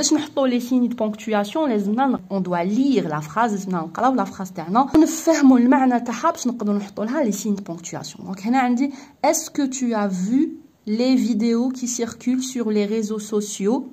باش نحطوا لي سيني دو بونكتواسيون لازمنا on doit lire la phrase لازمنا نقراو لا فراز تاعنا ونفهموا المعنى تاعها باش نقدروا نحطوا لها لي سيني دو بونكتواسيون. دونك هنا عندي est-ce que tu as vu les vidéos qui circulent sur les réseaux sociaux?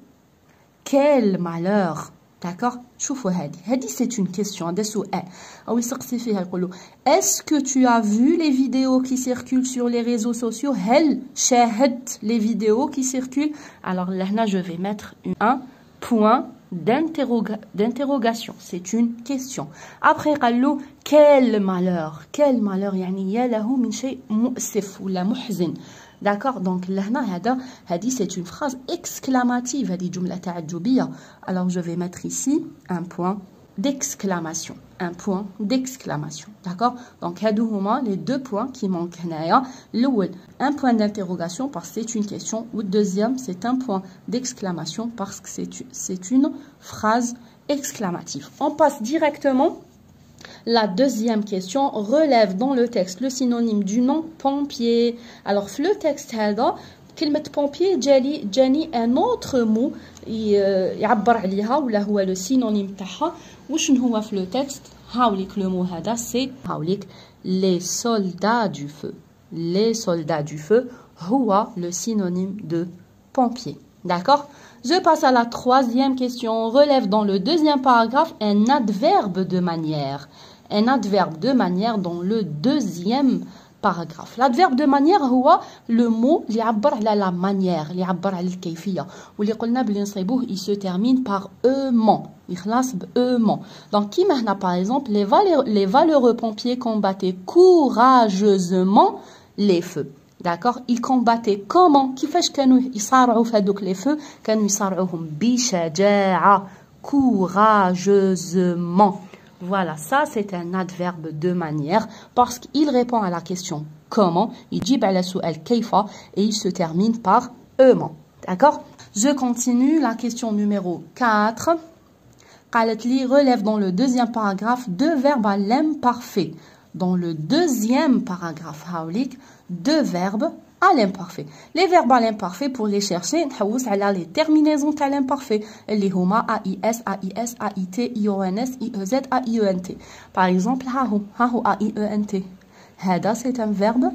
Quel malheur. D'accord. شوفوا هذه c'est une question. هذا سؤال او يسقسي فيها يقولوا est-ce que tu as vu les vidéos qui circulent sur les réseaux sociaux? هل شاهدت les vidéos qui circulent? Alors là je vais mettre un point d'interrogation. C'est une question. Après قالوا quel malheur. Quel malheur يعني يا له من شيء مؤسف ولا محزن. D'accord, donc là, c'est une phrase exclamative, جملة تعجبية. Alors je vais mettre ici un point d'exclamation. Un point d'exclamation. D'accord, donc هادو les deux points qui manquent هنايا. الأول un point d'interrogation parce que c'est une question, ou le deuxième c'est un point d'exclamation parce que c'est une phrase exclamative. On passe directement. La deuxième question relève dans le texte le synonyme du nom pompier. Alors, le texte, كلمة pompier جاني un autre mot يعبر عليها ولا هو le synonyme تاعها. وشنو هو في le texte؟ هاوليك le mot هذا c'est هاوليك les soldats du feu. Les soldats du feu هو le synonyme de pompier. D'accord? Je passe à la troisième question. On relève dans le deuxième paragraphe un adverbe de manière. Un adverbe de manière dans le deuxième paragraphe. L'adverbe de manière هو le mot اللي يعبر على la manière, اللي يعبر على الكيفية. واللي قلنا بلي نصيبوه il se termine par ement. يخلص ement. Donc كيما هنا par exemple les valeureux pompiers combattaient courageusement les feux. D'accord, ils combattaient comment? كيفاش كانوا يصارعوا في هذوك les feux؟ كانوا يصارعوهم بشجاعة, courageusement. Voilà, ça c'est un adverbe de manière parce qu'il répond à la question comment, يجيب على سؤال كيف et il se termine par ement. D'accord? Je continue la question numéro 4. قالت لي relève dans le deuxième paragraphe deux verbes à l'imparfait. Dans le deuxième paragraphe, deux verbes à l'imparfait. Les verbes à l'imparfait, pour les chercher, نحوس على les terminaisons à l'imparfait. اللي هما AIS, AIS, AIT, IONS, IEZ, AIENT. Par exemple, هاهو AIENT. هذا c'est un verbe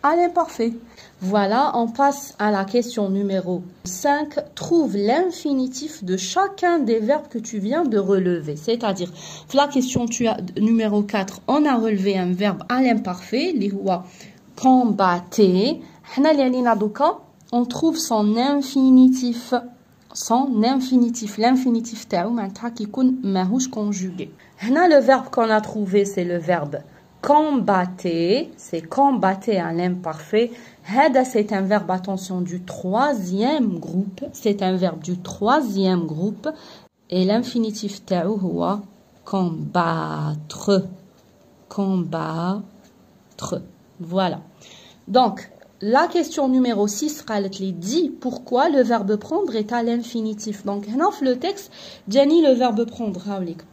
à l'imparfait. Voilà, on passe à la question numéro 5. Trouve l'infinitif de chacun des verbes que tu viens de relever. C'est-à-dire, la question numéro 4, on a relevé un verbe à l'imparfait, اللي هو combattre. حنا اللي علينا دوكا on trouve son infinitif. Son infinitif, l'infinitif تاعو معناتها كيكون ماهوش conjugué. هنا le verbe qu'on a trouvé c'est le verbe combattre, c'est combattre à l'imparfait. Hada, c'est un verbe, attention, du troisième groupe. C'est un verbe du troisième groupe. Et l'infinitif ta'ou huwa combattre. Combattre. Voilà. Donc, la question numéro 6, dit pourquoi le verbe prendre est à l'infinitif. Donc, le texte, Jani, le verbe prendre,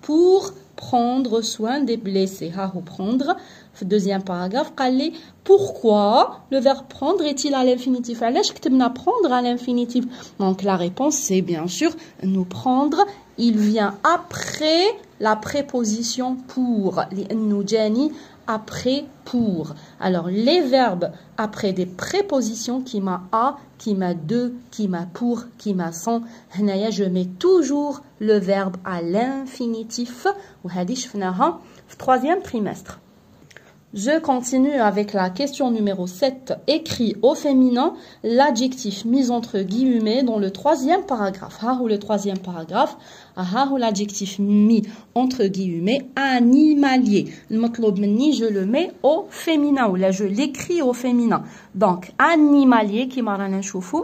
pour prendre soin des blessés. Prendre. Deuxième paragraphe, pourquoi le verbe prendre est-il à l'infinitif? Prendre à l'infinitif. Donc, la réponse, c'est bien sûr nous prendre. Il vient après la préposition pour. Nous Jani, après pour. Alors, les verbes après des prépositions qui m'a à, qui m'a de, qui m'a pour, qui m'a sans. Je mets toujours le verbe à l'infinitif. Ou troisième trimestre. Je continue avec la question numéro 7. Écrit au féminin l'adjectif mis entre guillemets dans le troisième paragraphe. Le troisième paragraphe. L'adjectif mis entre guillemets animalier. Je le mets au féminin ou là je l'écris au féminin. Donc animalier qui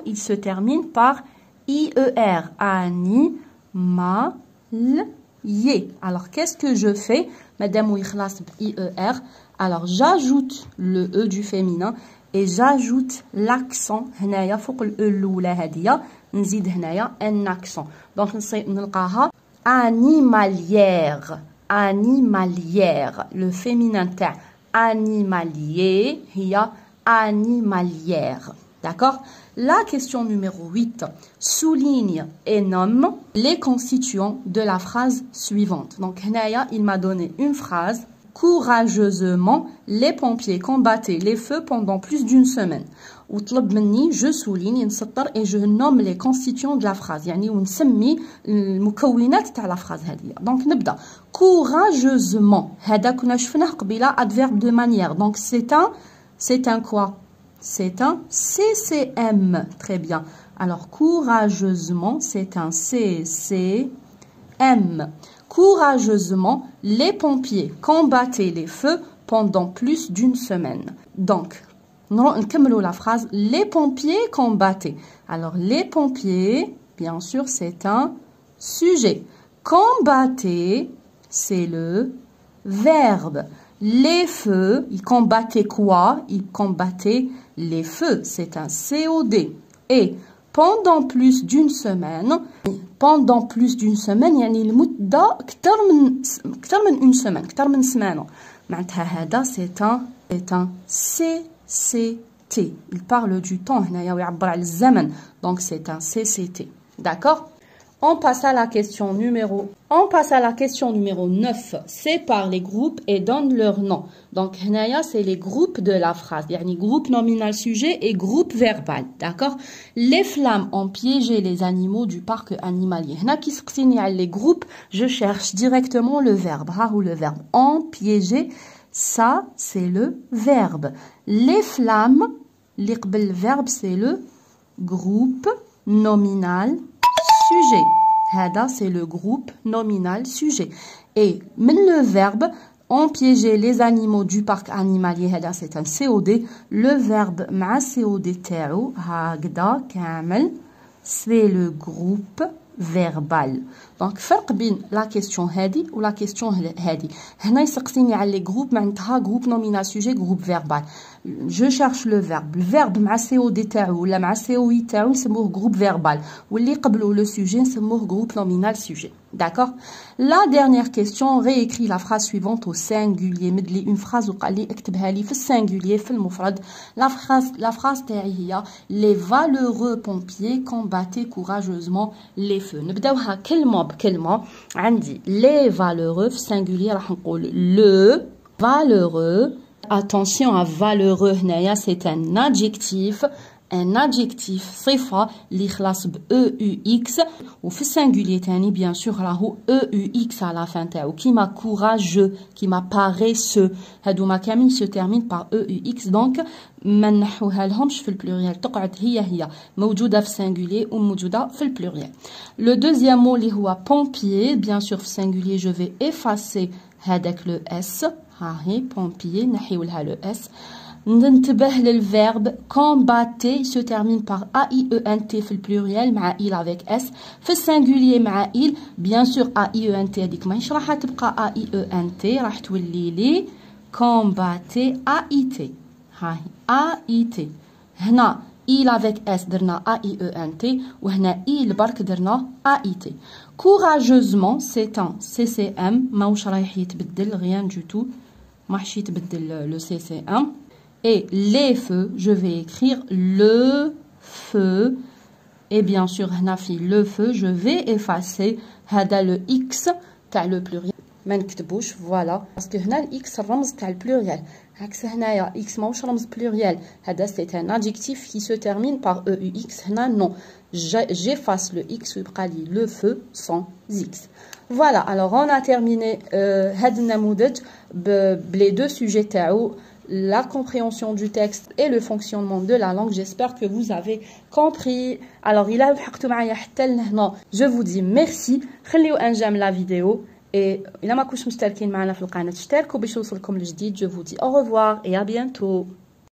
il se termine par IER. Animalier. Alors qu'est-ce que je fais? Madame Ouikhlas IER. Alors, j'ajoute le E du féminin et j'ajoute l'accent. هنايا فوق ال الأولى هادية نزيد هنايا un accent. Donc, نلقاها animalière. Animalière. Le féminin تاع animalier هي animalière. D'accord? La question numéro 8. Souligne et nomme les constituants de la phrase suivante. Donc, Hnaya, il m'a donné une phrase. Courageusement, les pompiers combattaient les feux pendant plus d'une semaine. وطلب مني je souligne نسطر et je nomme les constituants de la phrase يعني ونسمي المكونات تاع la phrase هذه. Donc نبدا courageusement هذا كنا شفناه قبيله adverbe de manière. Donc c'est un quoi? C'est un CCM. Très bien. Alors courageusement, c'est un CCM. Courageusement, les pompiers combattaient les feux pendant plus d'une semaine. Donc, nous la phrase les pompiers combattaient. Alors, les pompiers, bien sûr, c'est un sujet. Combattaient, c'est le verbe. Les feux, ils combattaient quoi? Ils combattaient les feux. C'est un COD. Et pendant plus d'une semaine, يعني المدة كتر من une semaine, كتر من سمانة. معناتها هذا c'est un CCT. Il parle du temps هنايا ويعبر على الزمن. Donc c'est un CCT. D'accord? On passe à la question numéro 9. Sépare les groupes et donne leur nom. Donc, هنايا, c'est les groupes de la phrase. يعني groupe nominal sujet et groupe verbal. D'accord? Les flammes ont piégé les animaux du parc animalier. هنا كي سقسيني على les groupes, je cherche directement le verbe. ها هو le verbe. Ont piégé, ça, c'est le verbe. Les flammes, اللي قبل le verbe, c'est le groupe nominal sujet. Hada, c'est le groupe nominal sujet. Et même le verbe, ont piégé les animaux du parc animalier. Hada, c'est un COD. Le verbe ma COD تاعو هكذا كامل, c'est le groupe verbal. Donc, فرق بين la question هذه و la question هذه. هنا يسقسيني على les groupes معناتها groupe nominal sujet, groupe verbal. Je cherche le verbe. Le verbe مع COD تاعو ولا مع COI تاعو نسموه groupe verbal. واللي قبله le sujet نسموه groupe nominal sujet. D'accord? La dernière question, réécrit la phrase suivante au singulier. مدلي une phrase وقال لي اكتبها لي في السنجولير في المفرد. La phrase تاعي هي les valeureux pompiers combattaient courageusement les feux. نبداوها كلمة بكلمة. عندي les valeureux في singulier راح نقول le valeureux. Attention à valeureux هنايا, c'est un adjectif. Un adjectif صفة اللي خلاص ب EUX وفي السنجولير تاني bien sûr راهو EUX à la fin تاعو كيما courageux كيما paresseux هادوما كاملين se termine par EUX. donc ما نحوها لهمش في البلوريال, تقعد هي موجودة في السنجولير وموجودة في البلوريال. Le deuxième mot اللي هو pompier, bien sûr في السنجولير je vais effacer هذاك le S. ها هي pompier نحيو لها le S. ننتبه للverbe combattre se termine par AIENT في البلوريال مع il avec S. في السنجولير مع il bien sûr AIENT هذيك ماهيش راح تبقى AIENT, راح تولي لي combattre AIT. هاي AIT. هنا il avec S درنا AIENT وهنا il برك درنا AIT. courageusement c'est un CCM ماهوش رايح يتبدل rien du tout, ماهش يتبدل le CCM. Et les feux, je vais écrire le feu. Et bien sûr, le feu, je vais effacer le X, t'as le pluriel. ما نكتبوش, voilà. Parce que هنا le X الرمز تاع le pluriel. عكس هنايا X ماهوش رمز pluriel. هذا c'est un adjectif qui se termine par EUX. هنا non. J'efface le X ويبقى لي le feu sans X. Voilà, alors on a terminé هذا النموذج بلي deux sujets تاعو. La compréhension du texte et le fonctionnement de la langue. J'espère que vous avez compris. Alors, je vous dis merci. خليو ان j'aime la vidéo. Et إلا ما كنتش مشتركين معنا في القناة اشتركوا باش يوصلكم الجديد. Je vous dis au revoir et à bientôt.